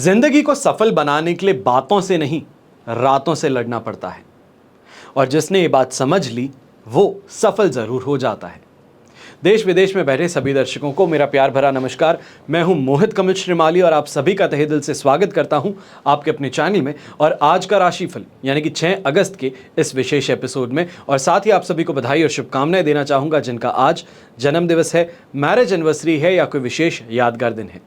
जिंदगी को सफल बनाने के लिए बातों से नहीं, रातों से लड़ना पड़ता है। और जिसने ये बात समझ ली वो सफल जरूर हो जाता है। देश विदेश में बैठे सभी दर्शकों को मेरा प्यार भरा नमस्कार। मैं हूं मोहित कमिल श्रीमाली और आप सभी का तहे दिल से स्वागत करता हूं आपके अपने चैनल में। और आज का राशिफल यानी कि 6 अगस्त के इस विशेष एपिसोड में, और साथ ही आप सभी को बधाई और शुभकामनाएं देना चाहूंगा जिनका आज जन्म दिवस है, मैरिज एनिवर्सरी है या कोई विशेष यादगार दिन है।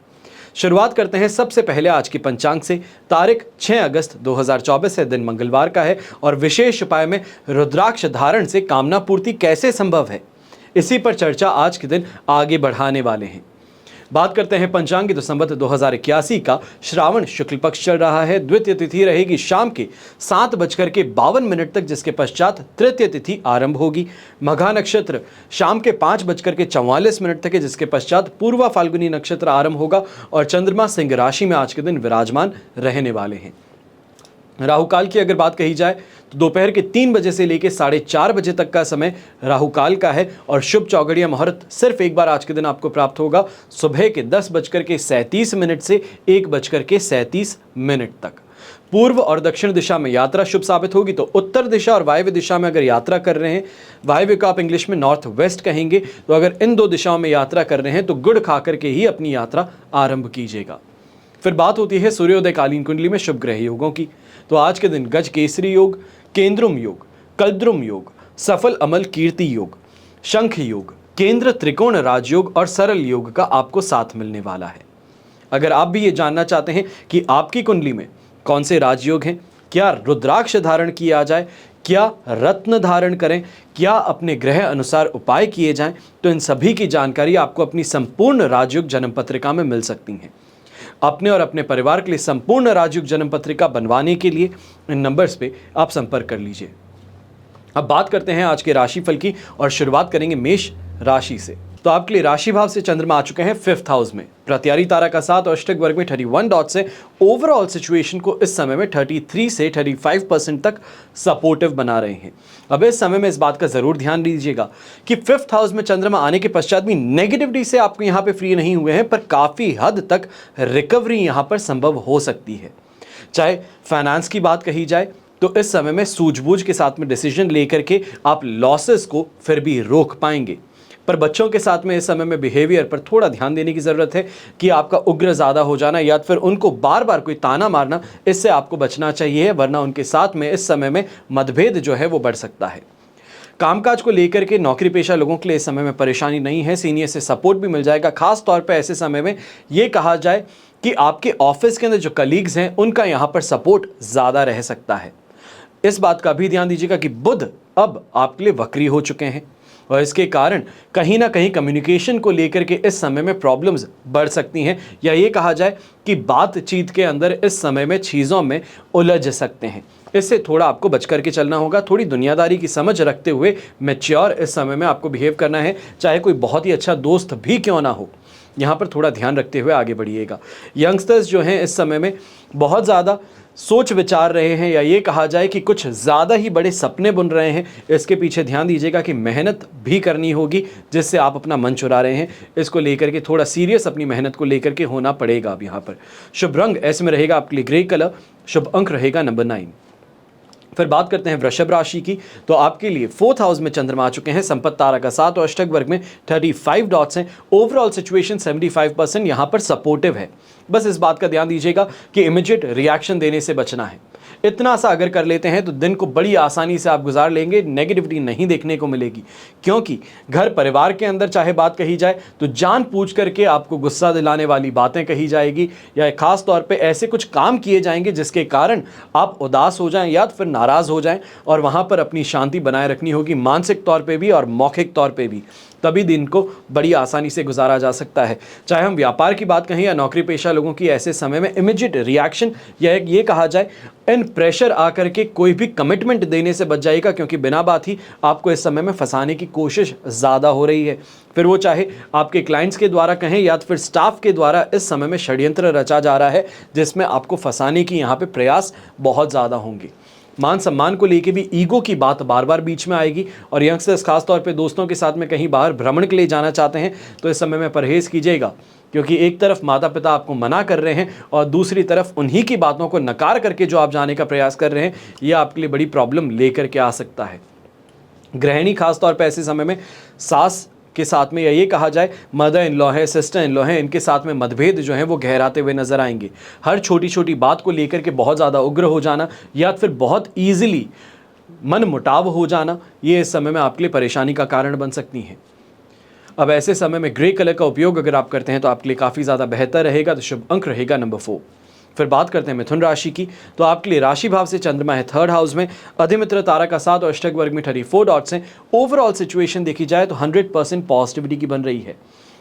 शुरुआत करते हैं सबसे पहले आज की पंचांग से। तारीख 6 अगस्त 2024 है, दिन मंगलवार का है और विशेष उपाय में रुद्राक्ष धारण से कामना पूर्ति कैसे संभव है, इसी पर चर्चा आज के दिन आगे बढ़ाने वाले हैं। बात करते हैं पंचांग की, तो संवत 2081 का श्रावण शुक्ल पक्ष चल रहा है। द्वितीय तिथि रहेगी शाम के 7:52 तक, जिसके पश्चात तृतीय तिथि आरंभ होगी। मघा नक्षत्र शाम के 5:44 तक है, जिसके पश्चात पूर्वा फाल्गुनी नक्षत्र आरंभ होगा और चंद्रमा सिंह राशि में आज के दिन विराजमान रहने वाले हैं। राहु काल की अगर बात कही जाए तो दोपहर के 3 बजे से लेकर 4:30 बजे तक का समय राहु काल का है और शुभ चौगड़िया मुहूर्त सिर्फ एक बार आज के दिन आपको प्राप्त होगा, सुबह के 10:37 से 1:37 तक। पूर्व और दक्षिण दिशा में यात्रा शुभ साबित होगी, तो उत्तर दिशा और वायव्य दिशा में अगर यात्रा कर रहे हैं, वायव्य को आप इंग्लिश में नॉर्थ वेस्ट कहेंगे, तो अगर इन दो दिशाओं में यात्रा कर रहे हैं तो गुड़ खा करके ही अपनी यात्रा आरंभ कीजिएगा। फिर बात होती है सूर्योदय कालीन कुंडली में शुभ ग्रह योगों की। तो आज के दिन गज केसरी योग, केंद्रुम योग, कल्द्रुम योग, सफल अमल कीर्ति योग, शंख योग, केंद्र त्रिकोण राजयोग और सरल योग का आपको साथ मिलने वाला है। अगर आप भी ये जानना चाहते हैं कि आपकी कुंडली में कौन से राजयोग हैं, क्या रुद्राक्ष धारण किया जाए, क्या रत्न धारण करें, क्या अपने ग्रह अनुसार उपाय किए जाएं, तो इन सभी की जानकारी आपको अपनी संपूर्ण राजयोग जन्म पत्रिका में मिल सकती है। अपने और अपने परिवार के लिए संपूर्ण राजयोग जन्म पत्रिका बनवाने के लिए इन नंबर्स पे आप संपर्क कर लीजिए। अब बात करते हैं आज के राशिफल की और शुरुआत करेंगे मेष राशि से। तो आपके लिए राशि भाव से चंद्रमा आ चुके हैं 5th हाउस में। प्रत्यारी तारा का साथ और अष्टक वर्ग में 31 डॉट से ओवरऑल सिचुएशन को इस समय में 33 से 35% तक सपोर्टिव बना रहे हैं। अब इस समय में इस बात का जरूर ध्यान दीजिएगा कि 5th हाउस में चंद्रमा आने के पश्चात भी नेगेटिविटी से आपको यहाँ पे फ्री नहीं हुए हैं, पर काफी हद तक रिकवरी यहाँ पर संभव हो सकती है। चाहे फाइनेंस की बात कही जाए तो इस समय में सूझबूझ के साथ में डिसीजन लेकर के आप लॉसेस को फिर भी रोक पाएंगे। पर बच्चों के साथ में इस समय में बिहेवियर पर थोड़ा ध्यान देने की ज़रूरत है कि आपका उग्र ज़्यादा हो जाना या फिर उनको बार बार कोई ताना मारना, इससे आपको बचना चाहिए, वरना उनके साथ में इस समय में मतभेद जो है वो बढ़ सकता है। कामकाज को लेकर के नौकरी पेशा लोगों के लिए इस समय में परेशानी नहीं है, सीनियर से सपोर्ट भी मिल जाएगा। खास तौर पर ऐसे समय में ये कहा जाए कि आपके ऑफिस के अंदर जो कलीग्स हैं उनका यहाँ पर सपोर्ट ज़्यादा रह सकता है। इस बात का भी ध्यान दीजिएगा कि बुध अब आपके लिए वक्री हो चुके हैं और इसके कारण कहीं ना कहीं कम्युनिकेशन को लेकर के इस समय में प्रॉब्लम्स बढ़ सकती हैं, या ये कहा जाए कि बातचीत के अंदर इस समय में चीज़ों में उलझ सकते हैं। इससे थोड़ा आपको बच करके चलना होगा। थोड़ी दुनियादारी की समझ रखते हुए मैच्योर इस समय में आपको बिहेव करना है, चाहे कोई बहुत ही अच्छा दोस्त भी क्यों ना हो। यहाँ पर थोड़ा ध्यान रखते हुए आगे बढ़िएगा। यंगस्टर्स जो हैं इस समय में बहुत ज़्यादा सोच विचार रहे हैं, या ये कहा जाए कि कुछ ज़्यादा ही बड़े सपने बुन रहे हैं। इसके पीछे ध्यान दीजिएगा कि मेहनत भी करनी होगी, जिससे आप अपना मन चुरा रहे हैं। इसको लेकर के थोड़ा सीरियस अपनी मेहनत को लेकर के होना पड़ेगा। अब यहाँ पर शुभ रंग ऐसे में रहेगा आपके लिए ग्रे कलर, शुभ अंक रहेगा नंबर 9। फिर बात करते हैं वृषभ राशि की। तो आपके लिए 4th हाउस में चंद्रमा आ चुके हैं, संपत्ति तारा का साथ और अष्टक वर्ग में 35 डॉट्स हैं। ओवरऑल सिचुएशन 75% यहाँ पर सपोर्टिव है। बस इस बात का ध्यान दीजिएगा कि इमीडिएट रिएक्शन देने से बचना है। इतना सा अगर कर लेते हैं तो दिन को बड़ी आसानी से आप गुजार लेंगे, नेगेटिविटी नहीं देखने को मिलेगी। क्योंकि घर परिवार के अंदर चाहे बात कही जाए तो जानबूझ करके आपको गुस्सा दिलाने वाली बातें कही जाएगी, या खास तौर पे ऐसे कुछ काम किए जाएंगे जिसके कारण आप उदास हो जाएं या फिर नाराज़ हो जाएं, और वहाँ पर अपनी शांति बनाए रखनी होगी, मानसिक तौर पे भी और मौखिक तौर पे भी। तभी दिन को बड़ी आसानी से गुजारा जा सकता है। चाहे हम व्यापार की बात कहें या नौकरी पेशा लोगों की, ऐसे समय में इमीडिएट रिएक्शन या ये कहा जाए इन प्रेशर आकर के कोई भी कमिटमेंट देने से बच जाएगा, क्योंकि बिना बात ही आपको इस समय में फंसाने की कोशिश ज़्यादा हो रही है। फिर वो चाहे आपके क्लाइंट्स के द्वारा कहें या फिर स्टाफ के द्वारा इस समय में षड्यंत्र रचा जा रहा है, जिसमें आपको फंसाने की यहाँ पे प्रयास बहुत ज़्यादा होंगे। मान सम्मान को लेके भी ईगो की बात बार बार बीच में आएगी। और यंगस्टर्स खासतौर पे दोस्तों के साथ में कहीं बाहर भ्रमण के लिए जाना चाहते हैं तो इस समय में परहेज़ कीजिएगा, क्योंकि एक तरफ माता पिता आपको मना कर रहे हैं और दूसरी तरफ उन्हीं की बातों को नकार करके जो आप जाने का प्रयास कर रहे हैं, यह आपके लिए बड़ी प्रॉब्लम लेकर के आ सकता है। गृहिणी खासतौर पर ऐसे समय में सास के साथ में, या ये कहा जाए मदर इन लॉ है, सिस्टर इन लॉ है, इनके साथ में मतभेद जो हैं वो गहराते हुए नजर आएंगे। हर छोटी छोटी बात को लेकर के बहुत ज़्यादा उग्र हो जाना या फिर बहुत ईजिली मन मुटाव हो जाना, ये इस समय में आपके लिए परेशानी का कारण बन सकती हैं। अब ऐसे समय में ग्रे कलर का उपयोग अगर आप करते हैं तो आपके लिए काफ़ी ज़्यादा बेहतर रहेगा। तो शुभ अंक रहेगा नंबर 4। फिर बात करते हैं मिथुन राशि की, तो आपके लिए राशि भाव से चंद्रमा है 3rd हाउस में, अधिमित्र तारा का 7 और अष्टक वर्ग में 34 डॉट्स हैं। ओवरऑल सिचुएशन देखी जाए तो 100% पॉजिटिविटी की बन रही है,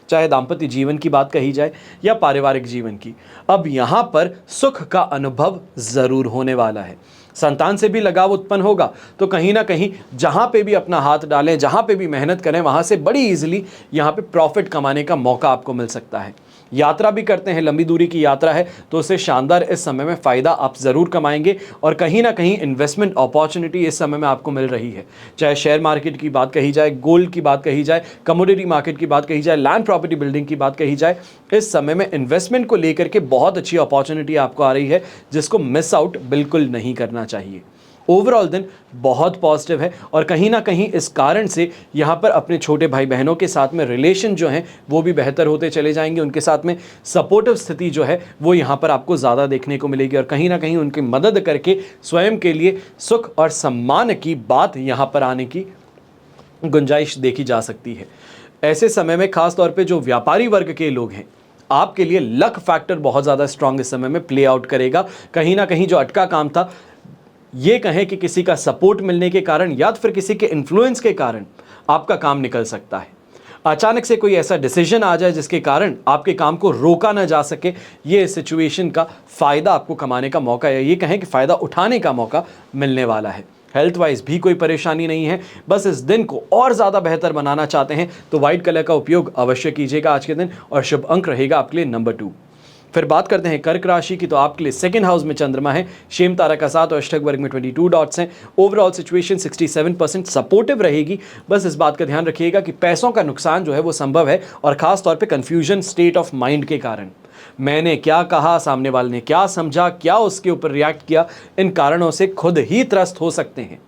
चाहे दाम्पत्य जीवन की बात कही जाए या पारिवारिक जीवन की। अब यहाँ पर सुख का अनुभव ज़रूर होने वाला है, संतान से भी लगाव उत्पन्न होगा। तो कहीं ना कहीं जहाँ पे भी अपना हाथ डालें, जहाँ पे भी मेहनत करें, वहाँ से बड़ी इजीली यहाँ पे प्रॉफिट कमाने का मौका आपको मिल सकता है। यात्रा भी करते हैं, लंबी दूरी की यात्रा है तो उससे शानदार इस समय में फ़ायदा आप ज़रूर कमाएंगे। और कहीं ना कहीं इन्वेस्टमेंट अपॉर्चुनिटी इस समय में आपको मिल रही है, चाहे शेयर मार्केट की बात कही जाए, गोल्ड की बात कही जाए, कमोडिटी मार्केट की बात कही जाए, लैंड प्रॉपर्टी बिल्डिंग की बात कही जाए। इस समय में इन्वेस्टमेंट को लेकर के बहुत अच्छी अपॉर्चुनिटी आपको आ रही है, जिसको मिस आउट बिल्कुल नहीं करना चाहिए। ओवरऑल दिन बहुत पॉजिटिव है और कहीं ना कहीं इस कारण से यहाँ पर अपने छोटे भाई बहनों के साथ में रिलेशन जो हैं वो भी बेहतर होते चले जाएंगे। उनके साथ में सपोर्टिव स्थिति जो है वो यहाँ पर आपको ज़्यादा देखने को मिलेगी और कहीं ना कहीं उनकी मदद करके स्वयं के लिए सुख और सम्मान की बात यहाँ पर आने की गुंजाइश देखी जा सकती है। ऐसे समय में खास तौर पे जो व्यापारी वर्ग के लोग हैं, आपके लिए लक फैक्टर बहुत ज़्यादा स्ट्रांग इस समय में प्ले आउट करेगा। कहीं ना कहीं जो अटका काम था, ये कहें कि किसी का सपोर्ट मिलने के कारण या फिर किसी के इन्फ्लुएंस के कारण आपका काम निकल सकता है। अचानक से कोई ऐसा डिसीजन आ जाए जिसके कारण आपके काम को रोका ना जा सके, ये सिचुएशन का फ़ायदा आपको कमाने का मौका, या ये कहें कि फ़ायदा उठाने का मौका मिलने वाला है। हेल्थ वाइज भी कोई परेशानी नहीं है, बस इस दिन को और ज़्यादा बेहतर बनाना चाहते हैं तो वाइट कलर का उपयोग अवश्य कीजिएगा आज के दिन और शुभ अंक रहेगा आपके लिए नंबर 2। फिर बात करते हैं कर्क राशि की, तो आपके लिए 2nd हाउस में चंद्रमा है, शेम तारा का 7 और अष्टक वर्ग में 22 डॉट्स हैं। ओवरऑल सिचुएशन 67% सपोर्टिव रहेगी। बस इस बात का ध्यान रखिएगा कि पैसों का नुकसान जो है वो संभव है और खास तौर पे कंफ्यूजन स्टेट ऑफ माइंड के कारण, मैंने क्या कहा, सामने वाले ने क्या समझा, क्या उसके ऊपर रिएक्ट किया, इन कारणों से खुद ही त्रस्त हो सकते हैं।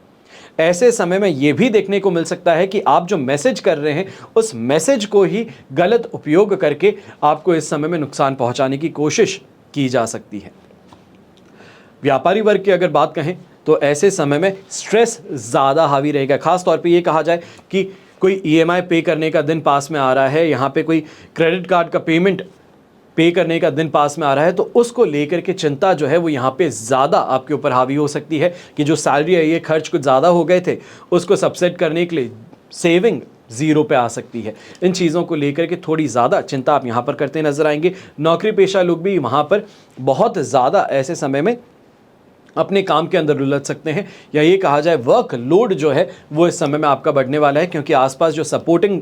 ऐसे समय में यह भी देखने को मिल सकता है कि आप जो मैसेज कर रहे हैं उस मैसेज को ही गलत उपयोग करके आपको इस समय में नुकसान पहुंचाने की कोशिश की जा सकती है। व्यापारी वर्ग की अगर बात कहें तो ऐसे समय में स्ट्रेस ज़्यादा हावी रहेगा। खास तौर पे ये कहा जाए कि कोई ईएमआई पे करने का दिन पास में आ रहा है, यहाँ पे कोई क्रेडिट कार्ड का पेमेंट पे करने का दिन पास में आ रहा है, तो उसको लेकर के चिंता जो है वो यहाँ पे ज़्यादा आपके ऊपर हावी हो सकती है कि जो सैलरी है, ये खर्च कुछ ज़्यादा हो गए थे, उसको सबसेट करने के लिए सेविंग 0 पे आ सकती है। इन चीज़ों को लेकर के थोड़ी ज़्यादा चिंता आप यहाँ पर करते नजर आएंगे। नौकरी पेशा लोग भी वहाँ पर बहुत ज़्यादा ऐसे समय में अपने काम के अंदर उलझ सकते हैं, या ये कहा जाए वर्क लोड जो है वो इस समय में आपका बढ़ने वाला है, क्योंकि आसपास जो सपोर्टिंग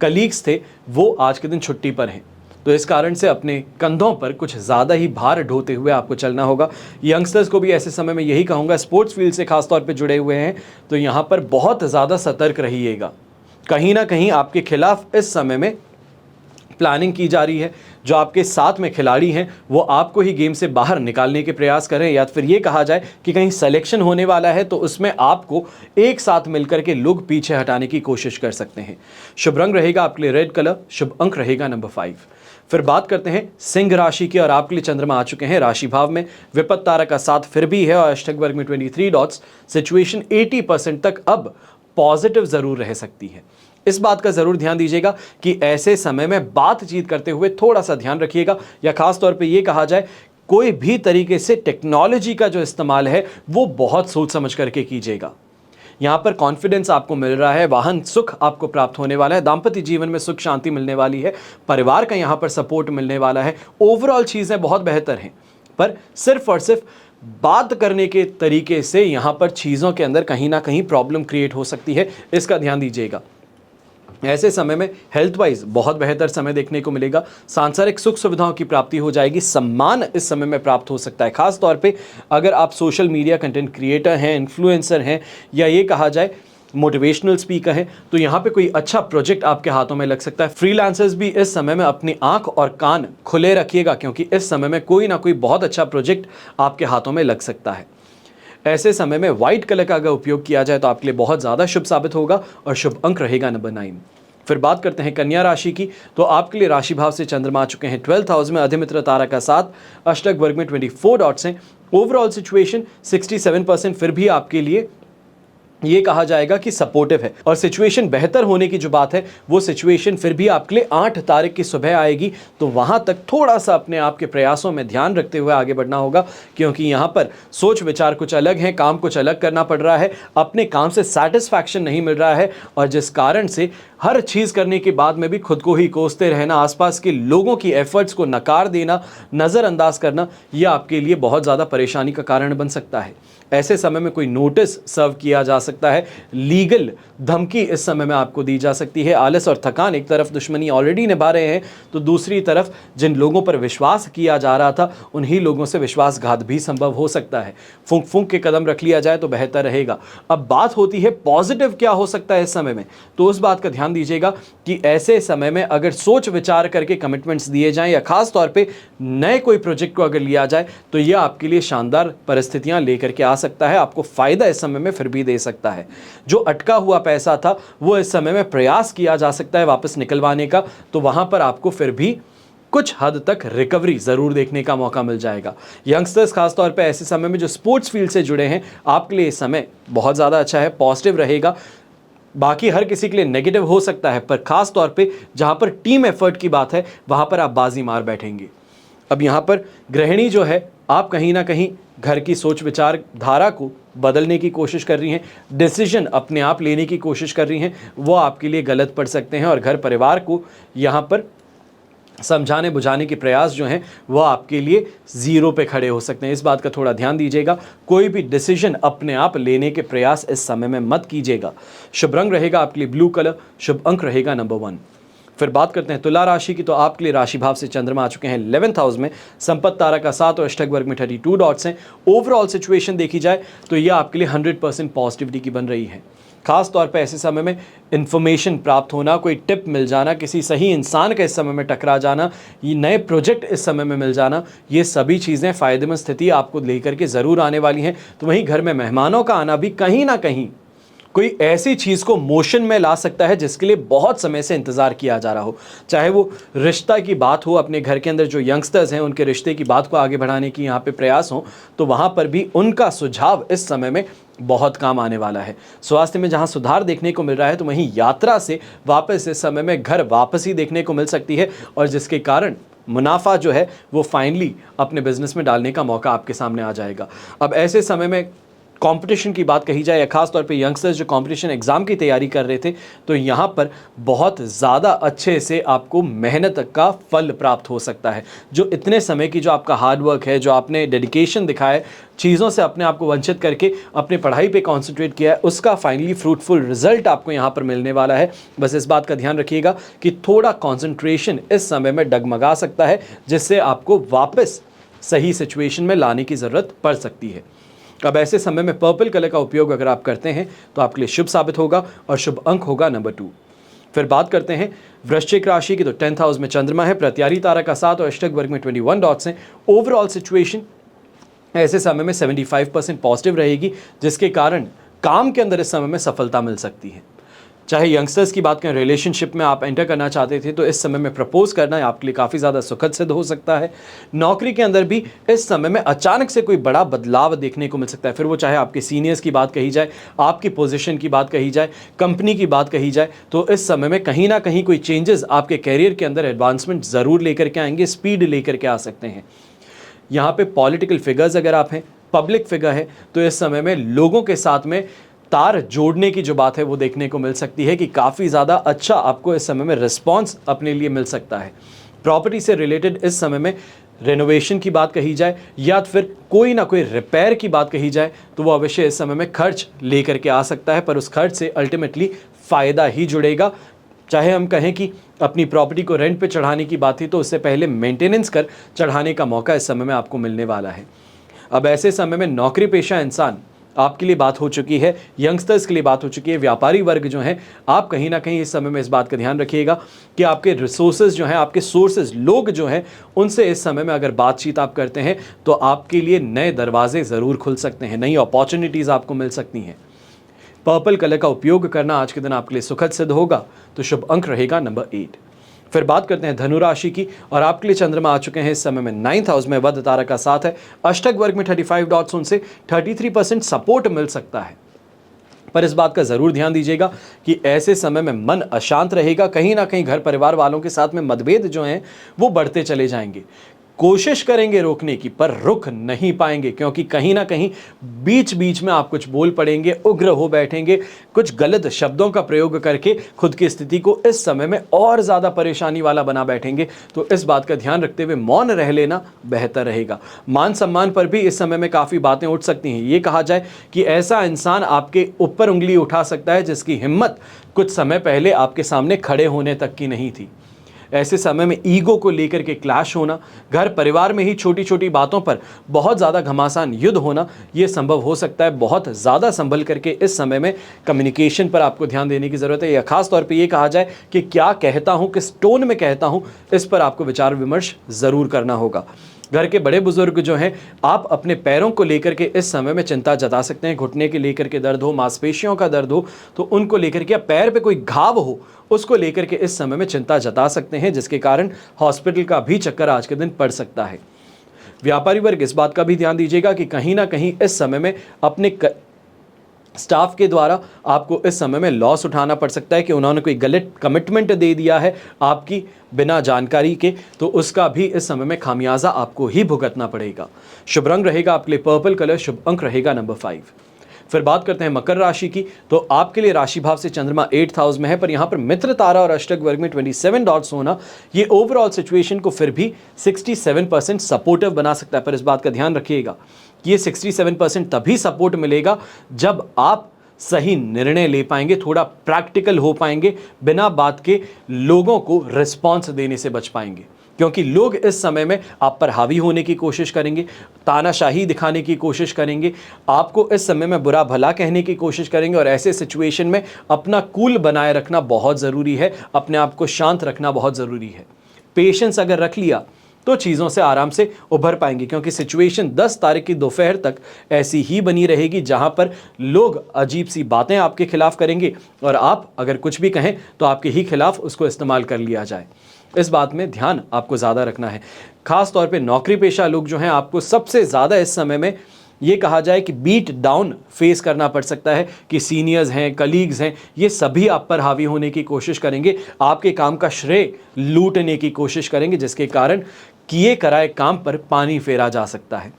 कलीग्स थे वो आज के दिन छुट्टी पर हैं। तो इस कारण से अपने कंधों पर कुछ ज़्यादा ही भार ढोते हुए आपको चलना होगा। यंगस्टर्स को भी ऐसे समय में यही कहूँगा, स्पोर्ट्स फील्ड से खासतौर पे जुड़े हुए हैं तो यहाँ पर बहुत ज़्यादा सतर्क रहिएगा। कहीं ना कहीं आपके खिलाफ इस समय में प्लानिंग की जा रही है। जो आपके साथ में खिलाड़ी हैं वो आपको ही गेम से बाहर निकालने के प्रयास करें, या फिर ये कहा जाए कि कहीं सिलेक्शन होने वाला है तो उसमें आपको एक साथ मिलकर के लोग पीछे हटाने की कोशिश कर सकते हैं। शुभ रंग रहेगा आपके लिए रेड कलर, शुभ अंक रहेगा नंबर 5। फिर बात करते हैं सिंह राशि की, और आपके लिए चंद्रमा आ चुके हैं राशि भाव में, विपत्त तारा का 7 फिर भी है और अष्टक वर्ग में 23 डॉट्स। सिचुएशन 80% तक अब पॉजिटिव जरूर रह सकती है। इस बात का जरूर ध्यान दीजिएगा कि ऐसे समय में बातचीत करते हुए थोड़ा सा ध्यान रखिएगा, या खास तौर पे ये कहा जाए कोई भी तरीके से टेक्नोलॉजी का जो इस्तेमाल है वो बहुत सोच समझ करके कीजिएगा। यहाँ पर कॉन्फिडेंस आपको मिल रहा है, वाहन सुख आपको प्राप्त होने वाला है, दाम्पत्य जीवन में सुख शांति मिलने वाली है, परिवार का यहाँ पर सपोर्ट मिलने वाला है। ओवरऑल चीज़ें बहुत बेहतर हैं, पर सिर्फ और सिर्फ बात करने के तरीके से यहाँ पर चीज़ों के अंदर कहीं ना कहीं प्रॉब्लम क्रिएट हो सकती है, इसका ध्यान दीजिएगा। ऐसे समय में हेल्थ वाइज बहुत बेहतर समय देखने को मिलेगा। सांसारिक सुख सुविधाओं की प्राप्ति हो जाएगी। सम्मान इस समय में प्राप्त हो सकता है। खास तौर पे अगर आप सोशल मीडिया कंटेंट क्रिएटर हैं, इन्फ्लुएंसर हैं, या ये कहा जाए मोटिवेशनल स्पीकर है, तो यहाँ पे कोई अच्छा प्रोजेक्ट आपके हाथों में लग सकता है। फ्रीलांसर्स भी इस समय में अपनी आंख और कान खुले रखिएगा, क्योंकि इस समय में कोई ना कोई बहुत अच्छा प्रोजेक्ट आपके हाथों में लग सकता है। ऐसे समय में व्हाइट कलर का अगर उपयोग किया जाए तो आपके लिए बहुत ज़्यादा शुभ साबित होगा और शुभ अंक रहेगा नंबर 9। फिर बात करते हैं कन्या राशि की, तो आपके लिए राशि भाव से चंद्रमा आ चुके हैं 12th हाउस में, अधिमित्र तारा का साथ, अष्टक वर्ग में 24 डॉट्स हैं। ओवरऑल सिचुएशन 67% फिर भी आपके लिए ये कहा जाएगा कि सपोर्टिव है। और सिचुएशन बेहतर होने की जो बात है, वो सिचुएशन फिर भी आपके लिए 8 तारीख की सुबह आएगी। तो वहां तक थोड़ा सा अपने आप के प्रयासों में ध्यान रखते हुए आगे बढ़ना होगा, क्योंकि यहाँ पर सोच विचार कुछ अलग है, काम कुछ अलग करना पड़ रहा है, अपने काम से सेटिस्फैक्शन नहीं मिल रहा है, और जिस कारण से हर चीज़ करने के बाद में भी खुद को ही कोसते रहना, आसपास के लोगों की एफर्ट्स को नकार देना, नज़रअंदाज करना, यह आपके लिए बहुत ज़्यादा परेशानी का कारण बन सकता है। ऐसे समय में कोई नोटिस सर्व किया जा सकता है, लीगल धमकी इस समय में आपको दी जा सकती है। आलस और थकान, एक तरफ दुश्मनी ऑलरेडी निभा रहे हैं, तो दूसरी तरफ जिन लोगों पर विश्वास किया जा रहा था, उन्हीं लोगों से विश्वासघात भी संभव हो सकता है। फूंक फूंक के कदम रख लिया जाए तो बेहतर रहेगा। अब बात होती है पॉजिटिव क्या हो सकता है इस समय में, तो उस बात का ध्यान दीजिएगा कि ऐसे समय में अगर सोच विचार करके कमिटमेंट्स दिए जाएं, या खास तौर पे नए कोई प्रोजेक्ट को अगर लिया जाए, तो यह आपके लिए शानदार परिस्थितियां लेकर के आ सकता है। आपको फायदा इस समय में फिर भी दे सकता है। जो अटका हुआ पैसा था वो इस समय में प्रयास किया जा सकता है वापस निकलवाने का, तो वहां पर आपको फिर भी कुछ हद तक रिकवरी जरूर देखने का मौका मिल जाएगा। यंगस्टर्स खासतौर पे ऐसे समय में जो स्पोर्ट्स फील्ड से जुड़े हैं, आपके लिए इस समय बहुत ज़्यादा अच्छा है, पॉजिटिव रहेगा। बाकी हर किसी के लिए नेगेटिव हो सकता है, पर खास तौर पे जहां पर टीम एफर्ट की बात है, वहां पर आप बाजी मार बैठेंगे। अब यहाँ पर गृहिणी जो है, आप कहीं ना कहीं घर की सोच विचार धारा को बदलने की कोशिश कर रही हैं, डिसीजन अपने आप लेने की कोशिश कर रही हैं, वो आपके लिए गलत पड़ सकते हैं, और घर परिवार को यहाँ पर समझाने बुझाने के प्रयास जो हैं वो आपके लिए ज़ीरो पे खड़े हो सकते हैं। इस बात का थोड़ा ध्यान दीजिएगा। कोई भी डिसीजन अपने आप लेने के प्रयास इस समय में मत कीजिएगा। शुभ रंग रहेगा आपके लिए ब्लू कलर, शुभ अंक रहेगा नंबर 1। फिर बात करते हैं तुला राशि की, तो आपके लिए राशि भाव से चंद्रमा आ चुके हैं 11th हाउस में, संपत्ति तारा का 7 और अष्टक वर्ग में 32 डॉट्स हैं। ओवरऑल सिचुएशन देखी जाए तो ये आपके लिए 100% पॉजिटिविटी की बन रही है। खास तौर पे ऐसे समय में इन्फॉर्मेशन प्राप्त होना, कोई टिप मिल जाना, किसी सही इंसान का इस समय में टकरा जाना, ये नए प्रोजेक्ट इस समय में मिल जाना, ये सभी चीज़ें फ़ायदेमंद स्थिति आपको लेकर के ज़रूर आने वाली हैं। तो वहीं घर में मेहमानों का आना भी कहीं ना कहीं कोई ऐसी चीज़ को मोशन में ला सकता है जिसके लिए बहुत समय से इंतज़ार किया जा रहा हो। चाहे वो रिश्ता की बात हो, अपने घर के अंदर जो यंगस्टर्स हैं उनके रिश्ते की बात को आगे बढ़ाने की यहाँ पे प्रयास हो, तो वहाँ पर भी उनका सुझाव इस समय में बहुत काम आने वाला है। स्वास्थ्य में जहाँ सुधार देखने को मिल रहा है, तो वहीं यात्रा से वापस इस समय में घर वापसी देखने को मिल सकती है, और जिसके कारण मुनाफा जो है वो फाइनली अपने बिजनेस में डालने का मौका आपके सामने आ जाएगा। अब ऐसे समय में कंपटीशन की बात कही जाए, या खास तौर पे यंगस्टर्स जो कंपटीशन एग्ज़ाम की तैयारी कर रहे थे, तो यहाँ पर बहुत ज़्यादा अच्छे से आपको मेहनत का फल प्राप्त हो सकता है। जो इतने समय की जो आपका हार्ड वर्क है, जो आपने डेडिकेशन दिखाया है, चीज़ों से अपने आप को वंचित करके अपने पढ़ाई पे कंसंट्रेट किया है, उसका फाइनली फ्रूटफुल रिजल्ट आपको यहाँ पर मिलने वाला है। बस इस बात का ध्यान रखिएगा कि थोड़ा कंसंट्रेशन इस समय में डगमगा सकता है, जिससे आपको वापस सही सिचुएशन में लाने की ज़रूरत पड़ सकती है। अब ऐसे समय में पर्पल कलर का उपयोग अगर आप करते हैं तो आपके लिए शुभ साबित होगा, और शुभ अंक होगा नंबर 2। फिर बात करते हैं वृश्चिक राशि की, तो 10th हाउस में चंद्रमा है, प्रत्यारी तारा का 7 और अष्टक वर्ग में 21 डॉट्स हैं। ओवरऑल सिचुएशन ऐसे समय में 75% पॉजिटिव रहेगी, जिसके कारण काम के अंदर इस समय में सफलता मिल सकती है। चाहे यंगस्टर्स की बात करें, रिलेशनशिप में आप एंटर करना चाहते थे, तो इस समय में प्रपोज करना आपके लिए काफ़ी ज़्यादा सुखद सिद्ध हो सकता है। नौकरी के अंदर भी इस समय में अचानक से कोई बड़ा बदलाव देखने को मिल सकता है, फिर वो चाहे आपके सीनियर्स की बात कही जाए, आपकी पोजीशन की बात कही जाए, कंपनी की बात कही जाए, तो इस समय में कहीं ना कहीं कोई चेंजेस आपके कैरियर के अंदर एडवांसमेंट ज़रूर लेकर के आएंगे, स्पीड लेकर के आ सकते हैं। यहाँ पे पॉलिटिकल फिगर्स अगर आप हैं, पब्लिक फिगर है, तो इस समय में लोगों के साथ में तार जोड़ने की जो बात है वो देखने को मिल सकती है कि काफ़ी ज़्यादा अच्छा आपको इस समय में रिस्पॉन्स अपने लिए मिल सकता है। प्रॉपर्टी से रिलेटेड इस समय में रेनोवेशन की बात कही जाए, या फिर कोई ना कोई रिपेयर की बात कही जाए, तो वो अवश्य इस समय में खर्च लेकर के आ सकता है, पर उस खर्च से अल्टीमेटली फ़ायदा ही जुड़ेगा। चाहे हम कहें कि अपनी प्रॉपर्टी को रेंट पे चढ़ाने की बात थी, तो उससे पहले मेंटेनेंस कर चढ़ाने का मौका इस समय में आपको मिलने वाला है। अब ऐसे समय में नौकरी पेशा इंसान आपके लिए बात हो चुकी है, यंगस्टर्स के लिए बात हो चुकी है, व्यापारी वर्ग जो हैं, आप कहीं ना कहीं इस समय में इस बात का ध्यान रखिएगा कि आपके रिसोर्सेज जो हैं, आपके सोर्सेज, लोग जो हैं, उनसे इस समय में अगर बातचीत आप करते हैं तो आपके लिए नए दरवाजे ज़रूर खुल सकते हैं, नई अपॉर्चुनिटीज़ आपको मिल सकती हैं। पर्पल कलर का उपयोग करना आज के दिन आपके लिए सुखद सिद्ध होगा, तो शुभ अंक रहेगा नंबर 8। फिर बात करते हैं धनु राशि की, और आपके लिए चंद्रमा आ चुके हैं इस समय में 9th हाउस में, वध तारा का साथ है, अष्टक वर्ग में 35 डॉट्स, उनसे 33% सपोर्ट मिल सकता है। पर इस बात का जरूर ध्यान दीजिएगा कि ऐसे समय में मन अशांत रहेगा, कहीं ना कहीं घर परिवार वालों के साथ में मतभेद जो हैं वो बढ़ते चले जाएंगे। कोशिश करेंगे रोकने की, पर रुक नहीं पाएंगे, क्योंकि कहीं ना कहीं बीच बीच में आप कुछ बोल पड़ेंगे, उग्र हो बैठेंगे, कुछ गलत शब्दों का प्रयोग करके खुद की स्थिति को इस समय में और ज़्यादा परेशानी वाला बना बैठेंगे। तो इस बात का ध्यान रखते हुए मौन रह लेना बेहतर रहेगा। मान सम्मान पर भी इस समय में काफ़ी बातें उठ सकती हैं। ये कहा जाए कि ऐसा इंसान आपके ऊपर उंगली उठा सकता है जिसकी हिम्मत कुछ समय पहले आपके सामने खड़े होने तक की नहीं थी। ऐसे समय में ईगो को लेकर के क्लैश होना, घर परिवार में ही छोटी छोटी बातों पर बहुत ज़्यादा घमासान युद्ध होना, ये संभव हो सकता है। बहुत ज़्यादा संभल करके इस समय में कम्युनिकेशन पर आपको ध्यान देने की ज़रूरत है, या खास तौर पे ये कहा जाए कि क्या कहता हूँ, किस टोन में कहता हूँ, इस पर आपको विचार विमर्श ज़रूर करना होगा। घर के बड़े बुजुर्ग जो हैं, आप अपने पैरों को लेकर के इस समय में चिंता जता सकते हैं। घुटने के लेकर के दर्द हो, मांसपेशियों का दर्द हो, तो उनको लेकर के, या पैर पे कोई घाव हो, उसको लेकर के इस समय में चिंता जता सकते हैं, जिसके कारण हॉस्पिटल का भी चक्कर आज के दिन पड़ सकता है। व्यापारी वर्ग इस बात का भी ध्यान दीजिएगा कि कहीं ना कहीं इस समय में अपने स्टाफ के द्वारा आपको इस समय में लॉस उठाना पड़ सकता है कि उन्होंने कोई गलत कमिटमेंट दे दिया है आपकी बिना जानकारी के, तो उसका भी इस समय में खामियाजा आपको ही भुगतना पड़ेगा। शुभ रंग रहेगा आपके लिए पर्पल कलर, शुभ अंक रहेगा नंबर 5। फिर बात करते हैं मकर राशि की, तो आपके लिए राशि भाव से चंद्रमा 8th हाउस में है, पर यहाँ पर मित्र तारा और अष्टक वर्ग में 27 डॉट्स होना ये ओवरऑल सिचुएशन को फिर भी 67% सपोर्टिव बना सकता है। पर इस बात का ध्यान रखिएगा कि ये 67% तभी सपोर्ट मिलेगा जब आप सही निर्णय ले पाएंगे, थोड़ा प्रैक्टिकल हो पाएंगे, बिना बात के लोगों को रिस्पॉन्स देने से बच पाएंगे, क्योंकि लोग इस समय में आप पर हावी होने की कोशिश करेंगे, तानाशाही दिखाने की कोशिश करेंगे, आपको इस समय में बुरा भला कहने की कोशिश करेंगे, और ऐसे सिचुएशन में अपना कूल बनाए रखना बहुत ज़रूरी है, अपने आप को शांत रखना बहुत ज़रूरी है। पेशेंस अगर रख लिया तो चीज़ों से आराम से उभर पाएंगे, क्योंकि सिचुएशन 10 तारीख की दोपहर तक ऐसी ही बनी रहेगी जहां पर लोग अजीब सी बातें आपके खिलाफ करेंगे, और आप अगर कुछ भी कहें तो आपके ही खिलाफ उसको इस्तेमाल कर लिया जाए। इस बात में ध्यान आपको ज़्यादा रखना है। खास तौर पे नौकरी पेशा लोग जो हैं, आपको सबसे ज़्यादा इस समय में ये कहा जाए कि बीट डाउन फेस करना पड़ सकता है कि सीनियर्स हैं, कलीग्स हैं, ये सभी आप पर हावी होने की कोशिश करेंगे, आपके काम का श्रेय लूटने की कोशिश करेंगे, जिसके कारण किए कराए काम पर पानी फेरा जा सकता है।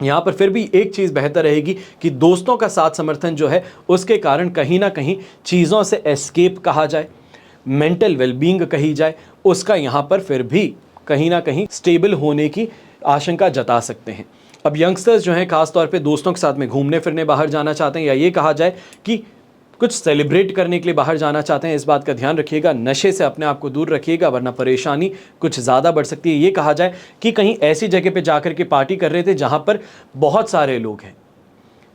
यहाँ पर फिर भी एक चीज़ बेहतर रहेगी कि दोस्तों का साथ समर्थन जो है उसके कारण कहीं ना कहीं चीज़ों से एस्केप कहा जाए, मेंटल वेलबींग कही जाए, उसका यहाँ पर फिर भी कहीं ना कहीं स्टेबल होने की आशंका जता सकते हैं। अब यंगस्टर्स जो हैं, खास तौर पे दोस्तों के साथ में घूमने फिरने बाहर जाना चाहते हैं, या ये कहा जाए कि कुछ सेलिब्रेट करने के लिए बाहर जाना चाहते हैं, इस बात का ध्यान रखिएगा, नशे से अपने आप को दूर रखिएगा, वरना परेशानी कुछ ज़्यादा बढ़ सकती है। ये कहा जाए कि कहीं ऐसी जगह पे जाकर के पार्टी कर रहे थे जहाँ पर बहुत सारे लोग हैं,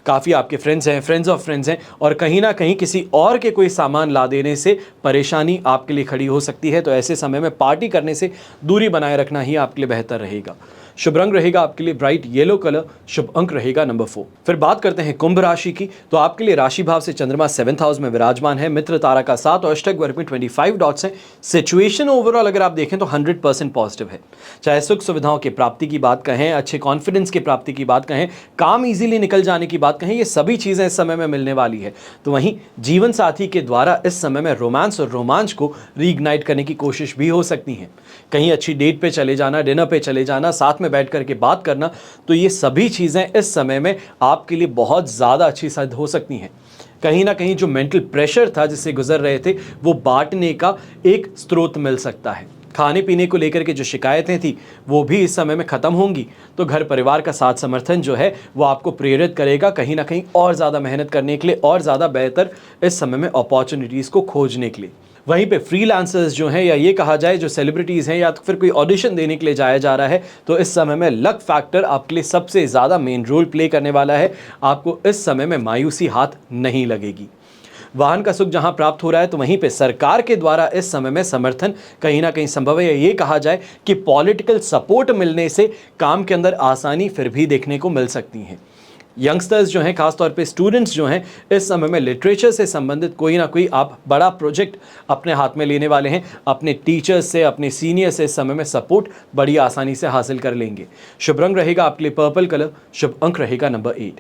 काफ़ी आपके फ्रेंड्स हैं, फ्रेंड्स ऑफ फ्रेंड्स हैं, और कहीं ना कहीं किसी और के कोई सामान ला देने से परेशानी आपके लिए खड़ी हो सकती है। तो ऐसे समय में पार्टी करने से दूरी बनाए रखना ही आपके लिए बेहतर रहेगा। शुभ रंग रहेगा आपके लिए ब्राइट येलो कलर, शुभ अंक रहेगा नंबर 4। फिर बात करते हैं कुंभ राशि की, तो आपके लिए राशि भाव से चंद्रमा 7th हाउस में विराजमान है, मित्र तारा का साथ और अष्टक वर्ग में 25 डॉट्स हैं। सिचुएशन ओवरऑल अगर आप देखें तो 100% पॉजिटिव है। चाहे सुख सुविधाओं की प्राप्ति की बात कहें, अच्छे कॉन्फिडेंस की प्राप्ति की बात कहें, काम इजीली निकल जाने की बात कहें, ये सभी चीज़ें इस समय में मिलने वाली है। तो वहीं जीवन साथी के द्वारा इस समय में रोमांस और रोमांच को रीइग्नाइट करने की कोशिश भी हो सकती है। कहीं अच्छी डेट पे चले जाना, डिनर पे चले जाना, साथ में बैठ करके बात करना, तो ये सभी चीज़ें इस समय में आपके लिए बहुत ज़्यादा अच्छी सिद्ध हो सकती हैं। कहीं ना कहीं जो मेंटल प्रेशर था जिससे गुजर रहे थे, वो बांटने का एक स्रोत मिल सकता है। खाने पीने को लेकर के जो शिकायतें थी वो भी इस समय में ख़त्म होंगी। तो घर परिवार का साथ समर्थन जो है वो आपको प्रेरित करेगा कहीं ना कहीं और ज़्यादा मेहनत करने के लिए और ज़्यादा बेहतर इस समय में अपॉर्चुनिटीज़ को खोजने के लिए। वहीं पे फ्रीलांसर्स जो हैं, या ये कहा जाए जो सेलिब्रिटीज़ हैं, या तो फिर कोई ऑडिशन देने के लिए जाया जा रहा है, तो इस समय में लक फैक्टर आपके लिए सबसे ज़्यादा मेन रोल प्ले करने वाला है। आपको इस समय में मायूसी हाथ नहीं लगेगी। वाहन का सुख जहां प्राप्त हो रहा है, तो वहीं पे सरकार के द्वारा इस समय में समर्थन कहीं ना कहीं संभव है। ये कहा जाए कि पॉलिटिकल सपोर्ट मिलने से काम के अंदर आसानी फिर भी देखने को मिल सकती है। यंगस्टर्स जो हैं, खासतौर पे स्टूडेंट्स जो हैं, इस समय में लिटरेचर से संबंधित कोई ना कोई आप बड़ा प्रोजेक्ट अपने हाथ में लेने वाले हैं। अपने टीचर्स से, अपने सीनियर से इस समय में सपोर्ट बड़ी आसानी से हासिल कर लेंगे। शुभ रंग रहेगा आपके लिए पर्पल कलर, शुभ अंक रहेगा नंबर 8।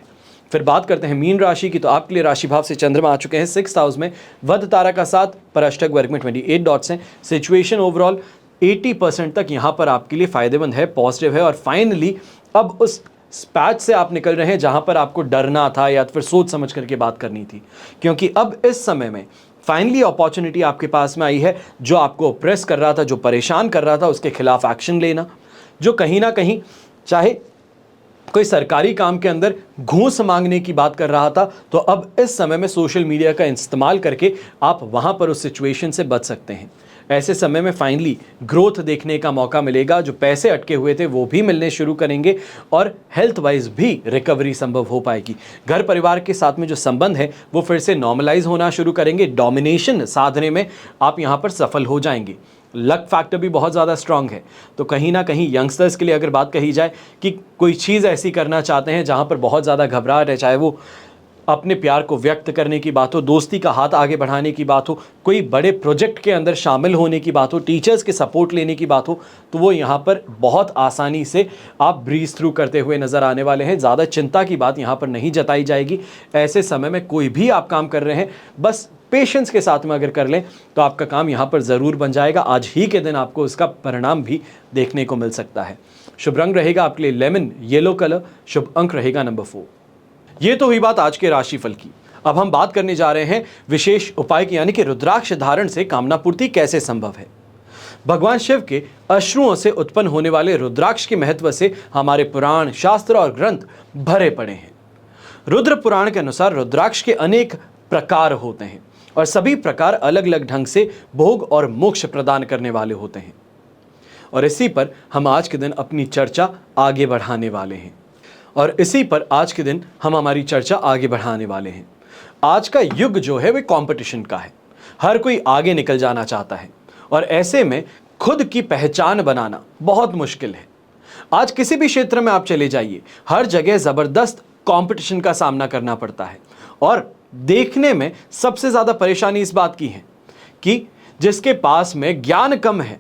फिर बात करते हैं मीन राशि की, तो आपके लिए राशि भाव से चंद्रमा आ चुके हैं 6th हाउस में, वध तारा का साथ, पर अष्टक वर्ग में 28 डॉट्स हैं। सिचुएशन ओवरऑल 80% तक यहाँ पर आपके लिए फायदेमंद है, पॉजिटिव है। और फाइनली अब उस पैच से आप निकल रहे हैं जहां पर आपको डरना था या फिर सोच समझ करके बात करनी थी, क्योंकि अब इस समय में फाइनली अपॉर्चुनिटी आपके पास में आई है। जो आपको प्रेस कर रहा था, जो परेशान कर रहा था, उसके खिलाफ एक्शन लेना, जो कहीं ना कहीं चाहे कोई सरकारी काम के अंदर घूस मांगने की बात कर रहा था, तो अब इस समय में सोशल मीडिया का इस्तेमाल करके आप वहां पर उस सिचुएशन से बच सकते हैं। ऐसे समय में फाइनली ग्रोथ देखने का मौका मिलेगा। जो पैसे अटके हुए थे वो भी मिलने शुरू करेंगे और हेल्थ वाइज भी रिकवरी संभव हो पाएगी। घर परिवार के साथ में जो संबंध है वो फिर से नॉर्मलाइज होना शुरू करेंगे। डोमिनेशन साधने में आप यहाँ पर सफल हो जाएंगे। लक फैक्टर भी बहुत ज़्यादा स्ट्रांग है। तो कहीं ना कहीं यंगस्टर्स के लिए अगर बात कही जाए कि कोई चीज़ ऐसी करना चाहते हैं जहाँ पर बहुत ज़्यादा घबराहट है, चाहे वो अपने प्यार को व्यक्त करने की बात हो, दोस्ती का हाथ आगे बढ़ाने की बात हो, कोई बड़े प्रोजेक्ट के अंदर शामिल होने की बात हो, टीचर्स के सपोर्ट लेने की बात हो, तो वो यहाँ पर बहुत आसानी से आप ब्रीज थ्रू करते हुए नज़र आने वाले हैं। ज़्यादा चिंता की बात यहाँ पर नहीं जताई जाएगी। ऐसे समय में कोई भी आप काम कर रहे हैं, बस पेशेंस के साथ में अगर कर लें तो आपका काम यहाँ पर ज़रूर बन जाएगा। आज ही के दिन आपको इसका परिणाम भी देखने को मिल सकता है। शुभ रंग रहेगा आपके लिए लेमन येलो कलर, शुभ अंक रहेगा नंबर 4। ये तो हुई बात आज के राशिफल की। अब हम बात करने जा रहे हैं विशेष उपाय की, यानी कि रुद्राक्ष धारण से कामना पूर्ति कैसे संभव है। भगवान शिव के अश्रुओं से उत्पन्न होने वाले रुद्राक्ष के महत्व से हमारे पुराण, शास्त्र और ग्रंथ भरे पड़े हैं। रुद्र पुराण के अनुसार रुद्राक्ष के अनेक प्रकार होते हैं और सभी प्रकार अलग अलग ढंग से भोग और मोक्ष प्रदान करने वाले होते हैं। और इसी पर हम आज के दिन अपनी चर्चा आगे बढ़ाने वाले हैं। आज का युग जो है वह कंपटीशन का है। हर कोई आगे निकल जाना चाहता है और ऐसे में खुद की पहचान बनाना बहुत मुश्किल है। आज किसी भी क्षेत्र में आप चले जाइए, हर जगह जबरदस्त कंपटीशन का सामना करना पड़ता है। और देखने में सबसे ज्यादा परेशानी इस बात की है कि जिसके पास में ज्ञान कम है,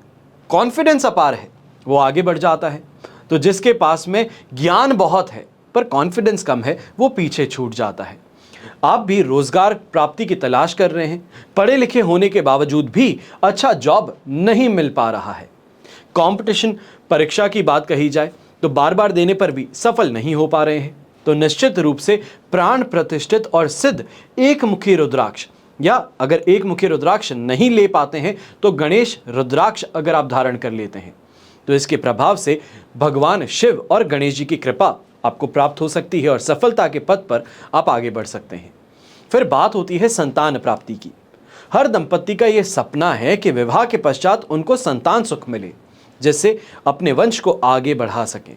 कॉन्फिडेंस अपार है, वो आगे बढ़ जाता है, तो जिसके पास में ज्ञान बहुत है पर कॉन्फिडेंस कम है, वो पीछे छूट जाता है। आप भी रोजगार प्राप्ति की तलाश कर रहे हैं, पढ़े लिखे होने के बावजूद भी अच्छा जॉब नहीं मिल पा रहा है। कंपटीशन परीक्षा की बात कही जाए तो बार बार देने पर भी सफल नहीं हो पा रहे हैं, तो निश्चित रूप से प्राण प्रतिष्ठित और सिद्ध एक मुखी रुद्राक्ष, या अगर एक मुखी रुद्राक्ष नहीं ले पाते हैं तो गणेश रुद्राक्ष अगर आप धारण कर लेते हैं तो इसके प्रभाव से भगवान शिव और गणेश जी की कृपा आपको प्राप्त हो सकती है और सफलता के पथ पर आप आगे बढ़ सकते हैं। फिर बात होती है संतान प्राप्ति की। हर दंपत्ति का यह सपना है कि विवाह के पश्चात उनको संतान सुख मिले, जिससे अपने वंश को आगे बढ़ा सकें।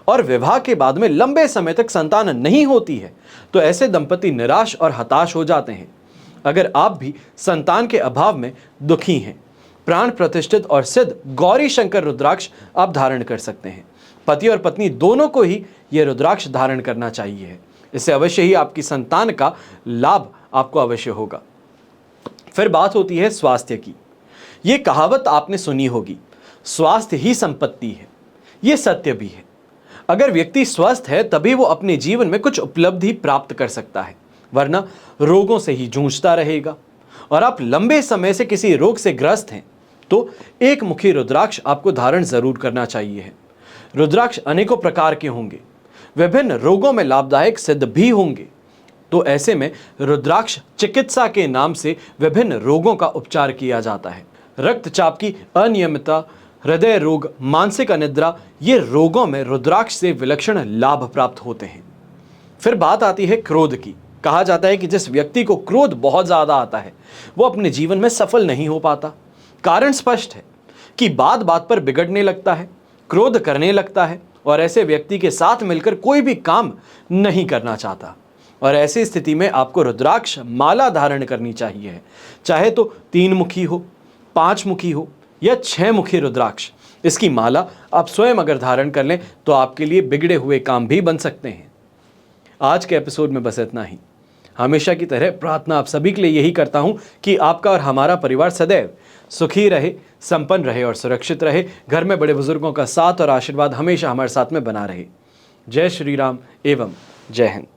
और विवाह के बाद में लंबे समय तक संतान नहीं होती है तो ऐसे दंपति निराश और हताश हो जाते हैं। अगर आप भी संतान के अभाव में दुखी हैं, प्राण प्रतिष्ठित और सिद्ध गौरी शंकर रुद्राक्ष आप धारण कर सकते हैं। पति और पत्नी दोनों को ही यह रुद्राक्ष धारण करना चाहिए। इससे अवश्य ही आपकी संतान का लाभ आपको अवश्य होगा। फिर बात होती है स्वास्थ्य की। यह कहावत आपने सुनी होगी, स्वास्थ्य ही संपत्ति है। यह सत्य भी है। अगर व्यक्ति स्वस्थ है तभी वो अपने जीवन में कुछ उपलब्धि प्राप्त कर सकता है, वरना रोगों से ही जूझता रहेगा। और आप लंबे समय से किसी रोग से ग्रस्त हैं तो एक मुखी रुद्राक्ष आपको धारण जरूर करना चाहिए। रुद्राक्ष अनेकों प्रकार के होंगे, विभिन्न रोगों में लाभदायक सिद्ध भी होंगे। तो ऐसे में रुद्राक्ष चिकित्सा के नाम से विभिन्न रोगों का उपचार किया जाता है। रक्तचाप की अनियमितता, हृदय रोग, मानसिक अनिद्रा, ये रोगों में रुद्राक्ष से विलक्षण लाभ प्राप्त होते हैं। फिर बात आती है क्रोध की। कहा जाता है कि जिस व्यक्ति को क्रोध बहुत ज्यादा आता है वो अपने जीवन में सफल नहीं हो पाता। कारण स्पष्ट है कि बात बात पर बिगड़ने लगता है, क्रोध करने लगता है और ऐसे व्यक्ति के साथ मिलकर कोई भी काम नहीं करना चाहता। और ऐसी स्थिति में आपको रुद्राक्ष माला धारण करनी चाहिए, चाहे तो 3 मुखी हो, 5 मुखी हो या 6 मुखी रुद्राक्ष। इसकी माला आप स्वयं अगर धारण कर लें तो आपके लिए बिगड़े हुए काम भी बन सकते हैं। आज के एपिसोड में बस इतना ही। हमेशा की तरह प्रार्थना आप सभी के लिए यही करता हूं कि आपका और हमारा परिवार सदैव सुखी रहे, संपन्न रहे और सुरक्षित रहे। घर में बड़े बुजुर्गों का साथ और आशीर्वाद हमेशा हमारे साथ में बना रहे। जय श्री राम एवं जय हिंद।